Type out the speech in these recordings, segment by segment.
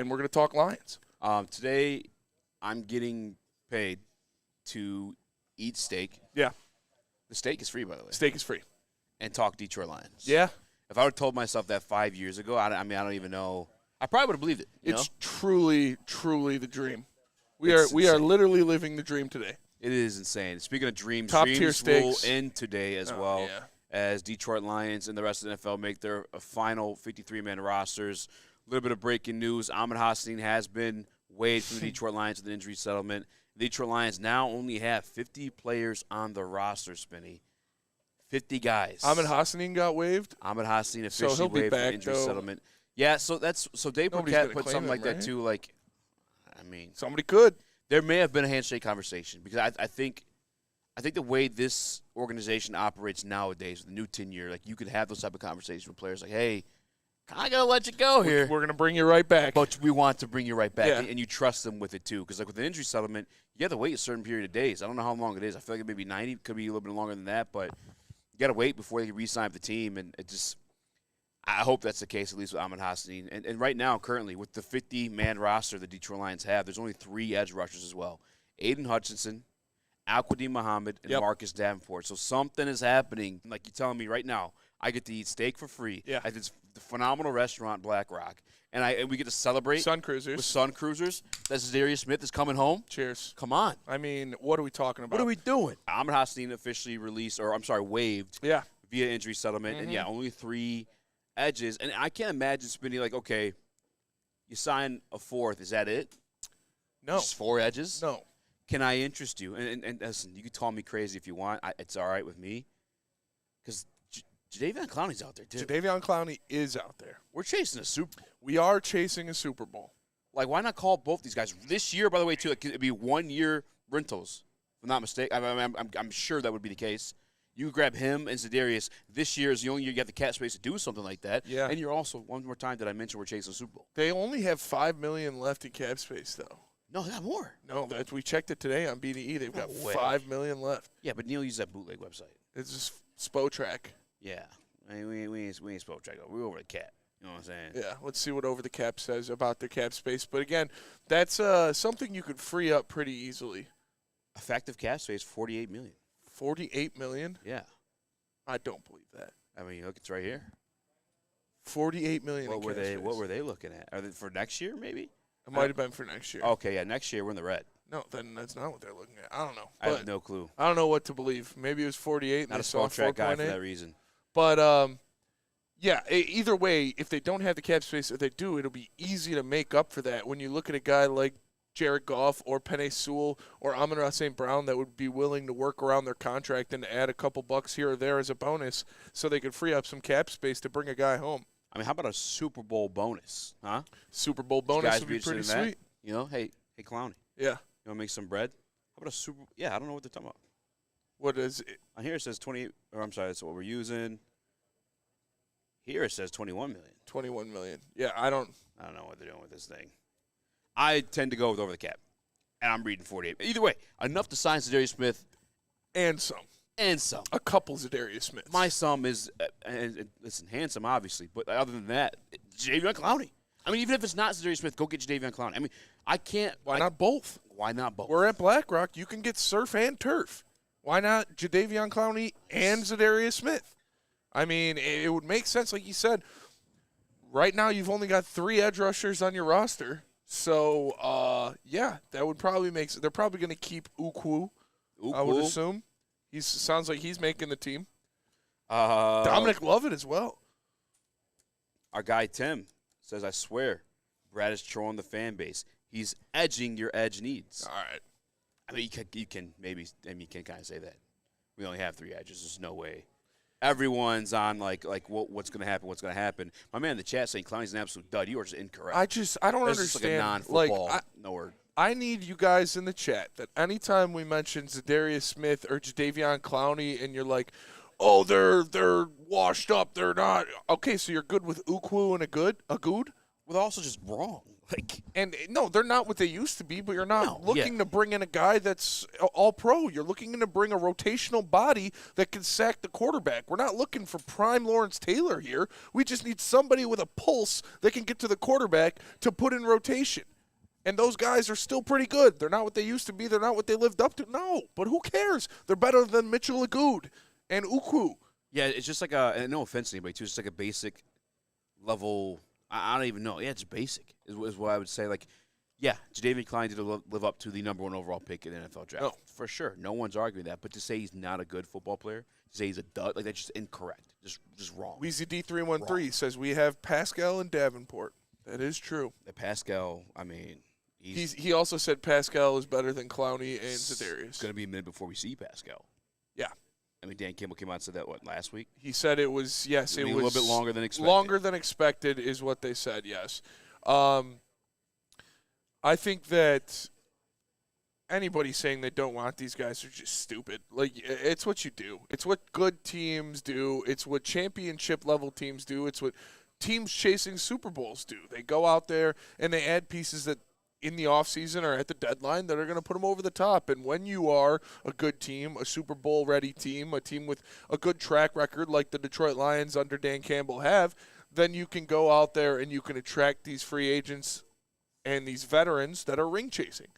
and we're going to talk Lions. Today, I'm getting paid to eat steak. Yeah. The steak is free, by the way. Steak is free. And talk Detroit Lions. Yeah. If I would have told myself that 5 years ago, I don't even know. I probably would have believed it. It's truly, truly the dream. We It's are insane. literally living the dream today. It is insane. Speaking of dreams, Top tier dreams will steaks. end today as well. Yeah. As Detroit Lions and the rest of the NFL make their final 53-man rosters. A little bit of breaking news. Ahmed Hassanein has been waived from the Detroit Lions with an injury settlement. The Detroit Lions now only have 50 players on the roster, Spinny. 50 guys. Ahmed Hassanein got waived. Ahmed Hassanein officially he'll be waived back, for injury though. settlement. Yeah, so Dave Nobody's Burkett gonna put claim something him, like that right? too. Like, I mean, Somebody could. there may have been a handshake conversation because I think the way this organization operates nowadays with the new tenure, like you could have those type of conversations with players, like, "Hey, I gotta let you go here, We're going to bring you right back. but we want to bring you right back," Yeah. and you trust them with it too. Because like with an injury settlement, you have to wait a certain period of days. I don't know how long it is. I feel like it may be 90, could be a little bit longer than that, but you got to wait before they can re-sign with the team, and it just. I hope that's the case, at least with Ahmed Hassanein. And right now, currently, with the 50-man roster the Detroit Lions have, there's only 3 edge rushers as well. Aiden Hutchinson, Alquadine Muhammad, and Marcus Davenport. So something is happening. Like you're telling me right now, I get to eat steak for free at this phenomenal restaurant, Black Rock. And we get to celebrate Sun Cruisers. with Sun Cruisers. That za'Darius Smith is coming home. Cheers. Come on. I mean, what are we talking about? What are we doing? Ahmed Hassanein officially waived Yeah. via injury settlement. And, only 3 edges. And I can't imagine Spinny like, okay, you sign a 4th. Is that it? No. Just 4 edges? No. Can I interest you? And listen, you can call me crazy if you want. It's all right with me. Because Jadeveon Clowney's out there, too. Jadeveon Clowney is out there. We're chasing a Super Bowl. We are chasing a Super Bowl. Like, why not call both these guys? This year, by the way, too, it could be 1-year rentals, if I'm not mistaken. I'm sure that would be the case. You grab him and za'Darius. This year is the only year you have the cap space to do something like that. Yeah. And you're also, one more time, did I mention we're chasing a Super Bowl? They only have $5 million left in cap space, though. No, they got more. No, we checked it today on BDE. They've got $5 million left. Yeah, but Neil used that bootleg website. It's just Spotrac. Yeah. I mean, we ain't Spotrac. We're over the cap. You know what I'm saying? Yeah, let's see what Over the Cap says about their cap space. But, again, that's something you could free up pretty easily. Effective cap space, $48 million. $48 million? Yeah. I don't believe that. I mean, look, it's right here. $48 million. What were they looking at? Are they for next year, maybe? It might have been for next year. Okay, yeah, next year we're in the red. No, then that's not what they're looking at. I don't know. I have no clue. I don't know what to believe. Maybe it was 48 and Not they a saw Spotrac guy for 4.8. that reason. But, yeah, either way, if they don't have the cap space, if they do, it'll be easy to make up for that. When you look at a guy like Jared Goff or Penei Sewell or Amon-Ra St. Brown that would be willing to work around their contract and add a couple bucks here or there as a bonus so they could free up some cap space to bring a guy home. I mean, how about a Super Bowl bonus, huh? Super Bowl bonus would be pretty sweet. You know, hey, Clowney. Yeah. You want to make some bread? How about a Super – yeah, I don't know what they're talking about. What is it? On here it says 28 – or I'm sorry, that's what we're using. Here it says $21 million. $21 million. Yeah, I don't know what they're doing with this thing. I tend to go with over the cap, and I'm reading 48. Either way, enough to sign za'Darius Smith. And some. A couple za'Darius Smiths. My sum is, listen, handsome, obviously, but other than that, Jadeveon Clowney. I mean, even if it's not za'Darius Smith, go get Jadeveon Clowney. I mean, I can't. Why not both? Why not both? We're at Black Rock. You can get surf and turf. Why not Jadeveon Clowney and za'Darius Smith? I mean, it would make sense, like you said. Right now, you've only got 3 edge rushers on your roster. So, yeah, that would probably make sense. They're probably going to keep Ukwu, I would assume. Sounds like he's making the team. Dominic Lovett as well. Our guy Tim says, I swear, Brad is trolling the fan base. He's edging your edge needs. All right. I mean, you can kind of say that. We only have 3 edges. There's no way. Everyone's on what's going to happen. My man in the chat saying Clowney's an absolute dud. You are just incorrect. I don't understand. This is like a non-football. No word. I need you guys in the chat that anytime we mention za'Darius Smith or Jadeveon Clowney and you're like, oh, they're washed up, they're not. Okay, so you're good with Ukwu and a good? Well, they're also just wrong. Like, And no, they're not what they used to be, but you're not looking yeah. to bring in a guy that's all pro. You're looking to bring a rotational body that can sack the quarterback. We're not looking for prime Lawrence Taylor here. We just need somebody with a pulse that can get to the quarterback to put in rotation. And those guys are still pretty good. They're not what they used to be. They're not what they lived up to. No, but who cares? They're better than Mitchell Agood and Uku. Yeah, it's just like a, and no offense to anybody, too, it's just like a basic level. I don't even know. Yeah, it's basic is what I would say. Like, yeah, Jadeveon Clowney did live up to the number 1 overall pick in the NFL draft. No. For sure. No one's arguing that. But to say he's not a good football player, to say he's a dud, like, that's just incorrect. Just wrong. Weezy D313 says we have Pascal and Davenport. That is true. The Pascal, I mean, He also said Pascal is better than Clowney and Za'Darius. It's going to be a minute before we see Pascal. Yeah. I mean, Dan Campbell came out and said that, last week? He said it was, yes, it was a little bit longer than expected. Longer than expected is what they said, yes. I think that anybody saying they don't want these guys are just stupid. Like, it's what you do. It's what good teams do. It's what championship-level teams do. It's what teams chasing Super Bowls do. They go out there and they add pieces that in the offseason or at the deadline that are going to put them over the top. And when you are a good team, a Super Bowl-ready team, a team with a good track record like the Detroit Lions under Dan Campbell have, then you can go out there and you can attract these free agents and these veterans that are ring-chasing.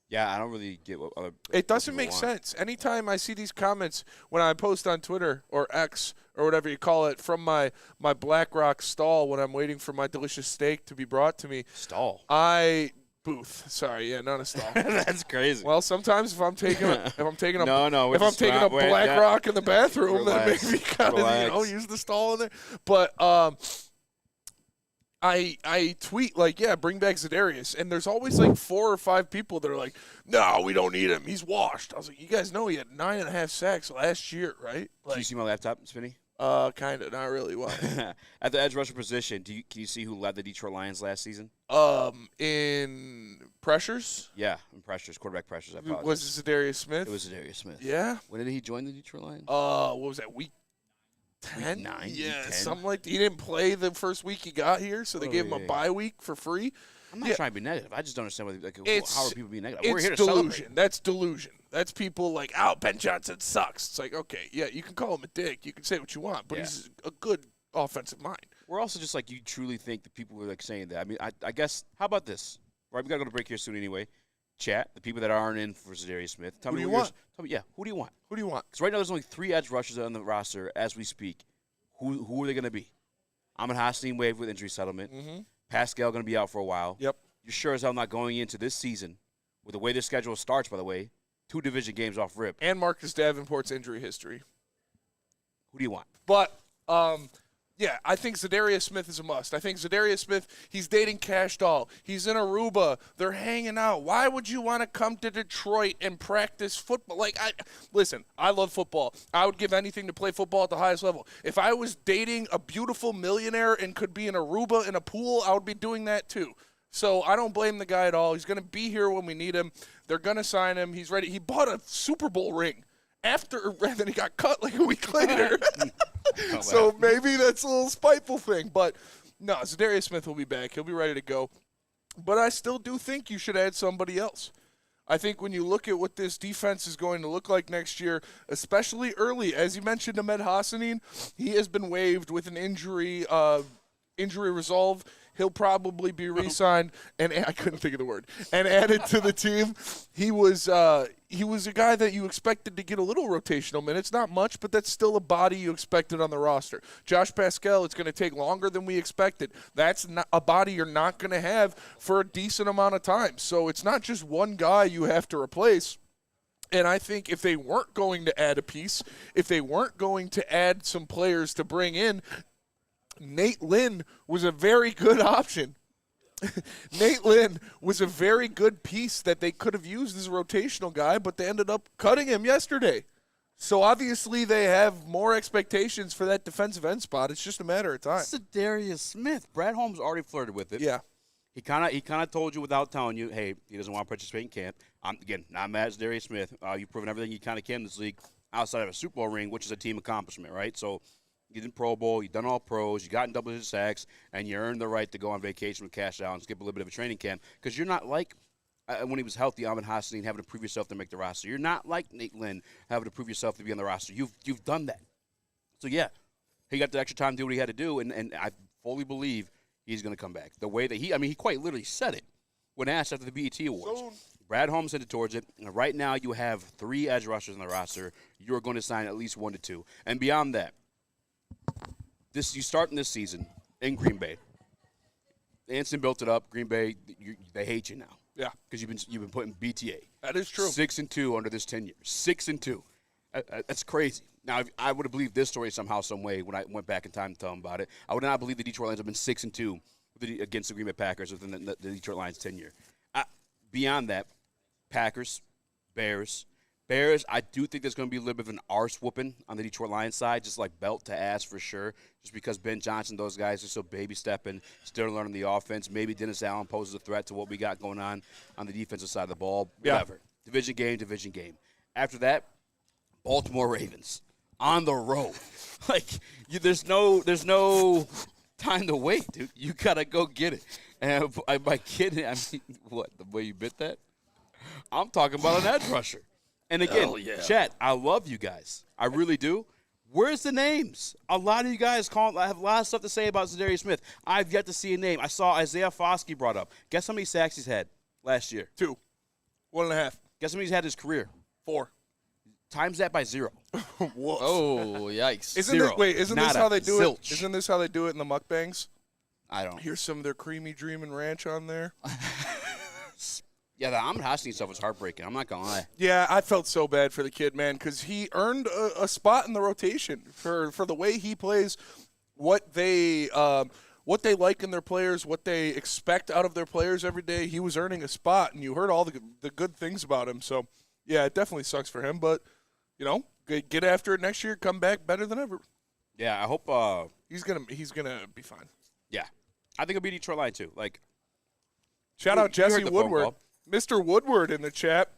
Yeah, I don't really get what other It doesn't make want. sense. Anytime I see these comments when I post on Twitter or X or whatever you call it from my Black Rock stall when I'm waiting for my delicious steak to be brought to me. Stall. Booth. Sorry, yeah, not a stall. That's crazy. Well, sometimes if I'm taking a No, if I'm taking a Black Rock in the bathroom, Relax. then maybe gotta use the stall in there. But I tweet like, yeah, bring back Za'Darius, and there's always like 4 or 5 people that are like, no, we don't need him. He's washed. I was like, you guys know he had 9.5 sacks last year, right? Like, Can you see my laptop, Spinny? Kind of, not really. Why? At the edge rusher position, can you see who led the Detroit Lions last season? In pressures? Yeah, in pressures, quarterback pressures. I apologize. Was it Za'Darius Smith? It was Za'Darius Smith. Yeah. When did he join the Detroit Lions? What was that, week 10? Week 9, yeah, week 10? something like that. He didn't play the first week he got here, so they gave him a bye week for free. I'm not trying to be negative. I just don't understand how are people being negative. We're It's here to delusion. celebrate. That's delusion. That's people like, oh, Ben Johnson sucks. It's like, okay, yeah, you can call him a dick. You can say what you want, but he's a good offensive mind. We're also just like, you truly think that people were like saying that. I mean, I guess, how about this? Right, we got to go to break here soon anyway. Chat, the people that aren't in for Za'Darius Smith. Tell Who me do you want? Tell me, who do you want? Who do you want? Because right now there's only 3 edge rushers on the roster as we speak. Who are they going to be? Ahmed Hassanein waived with injury settlement. Mm-hmm. Pascal going to be out for a while. Yep. You're sure as hell not going into this season with the way this schedule starts, by the way, 2 division games off rip. And Marcus Davenport's injury history. Who do you want? But, yeah, I think Za'Darius Smith is a must. I think Za'Darius Smith, he's dating Cash Doll. He's in Aruba. They're hanging out. Why would you want to come to Detroit and practice football? Listen, I love football. I would give anything to play football at the highest level. If I was dating a beautiful millionaire and could be in Aruba in a pool, I would be doing that too. So I don't blame the guy at all. He's going to be here when we need him. They're going to sign him. He's ready. He bought a Super Bowl ring and then he got cut like a week later. So maybe that's a little spiteful thing. But, no, Za'Darius Smith will be back. He'll be ready to go. But I still do think you should add somebody else. I think when you look at what this defense is going to look like next year, especially early, as you mentioned, Ahmed Hassanein, he has been waived with an injury resolve. He'll probably be re-signed, and I couldn't think of the word, and added to the team. He was a guy that you expected to get a little rotational minutes, not much, but that's still a body you expected on the roster. Josh Pascal, it's going to take longer than we expected. That's not a body you're not going to have for a decent amount of time. So it's not just one guy you have to replace. And I think if they weren't going to add a piece, if they weren't going to add some players to bring in, Nate Lynn was a very good option. Nate Lynn was a very good piece that they could have used as a rotational guy, but they ended up cutting him yesterday. So obviously they have more expectations for that defensive end spot. It's just a matter of time. Za'Darius Smith. Brad Holmes already flirted with it. Yeah. He kind of told you without telling you, hey, he doesn't want to participate in camp. Again, not mad at Za'Darius Smith. You've proven everything you kind of can in this league outside of a Super Bowl ring, which is a team accomplishment, right? So You did Pro Bowl. You done all pros. You got in double-digit sacks, and you earned the right to go on vacation with cash out and skip a little bit of a training camp because you're not like when he was healthy, Ahmed Hassanein having to prove yourself to make the roster. You're not like Nate Lynn having to prove yourself to be on the roster. You've done that. So, yeah, he got the extra time to do what he had to do, and I fully believe he's going to come back. The way that he quite literally said it when asked after the BET Awards. Brad Holmes headed towards it. And right now you have 3 edge rushers on the roster. You're going to sign at least 1 to 2. And beyond that, you start in this season in Green Bay. Anston built it up. Green Bay, they hate you now. Yeah, because you've been putting BTA. That is true. 6-2 under this tenure. 6-2. That's crazy. Now, if I would have believed this story somehow, some way when I went back in time to tell them about it. I would not believe the Detroit Lions have been 6-2 against the Green Bay Packers within the Detroit Lions tenure. Beyond that, Packers, Bears. I do think there's going to be a little bit of an arse whooping on the Detroit Lions side, just like belt to ass for sure, just because Ben Johnson, those guys are still baby-stepping, still learning the offense. Maybe Dennis Allen poses a threat to what we got going on the defensive side of the ball. Whatever. Yeah. Division game. After that, Baltimore Ravens on the road. There's no time to wait, dude. You got to go get it. And by kidding, I mean, what, the way you bit that? I'm talking about an edge rusher. And again, Chat, I love you guys. I really do. Where's the names? A lot of you guys have a lot of stuff to say about Za'Darius Smith. I've yet to see a name. I saw Isaiah Foskey brought up. Guess how many sacks he's had last year? 2. 1.5. Guess how many he's had his career? 4. Times that by 0. Whoa. Oh, yikes. Isn't this how they do Zilch. it? Isn't this how they do it in the mukbangs? I don't. Here's some of their creamy dreamin' ranch on there. Yeah, the Ahmed Hassanein stuff was heartbreaking. I'm not going to lie. Yeah, I felt so bad for the kid, man, because he earned a spot in the rotation for the way he plays, what they like in their players, what they expect out of their players every day. He was earning a spot, and you heard all the good things about him. So, yeah, it definitely sucks for him. But, get after it next year, come back better than ever. Yeah, I hope he's gonna be fine. Yeah, I think it'll be Detroit Line too. Shout out Jesse Woodward. Mr. Woodward in the chat.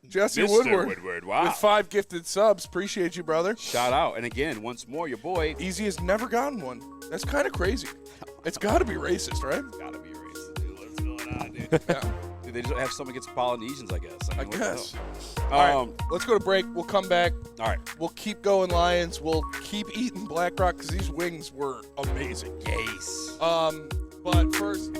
Jesse Woodward. Wow. With 5 gifted subs. Appreciate you, brother. Shout out. And again, once more, your boy. Eazy has never gotten one. That's kind of crazy. It's got to be racist, right? Got to be racist, dude. What's going on, dude? Yeah. Dude, they just have something against Polynesians, I guess. I guess. All right, let's go to break. We'll come back. All right. We'll keep going, Lions. We'll keep eating Black Rock because these wings were amazing. Yes. But first...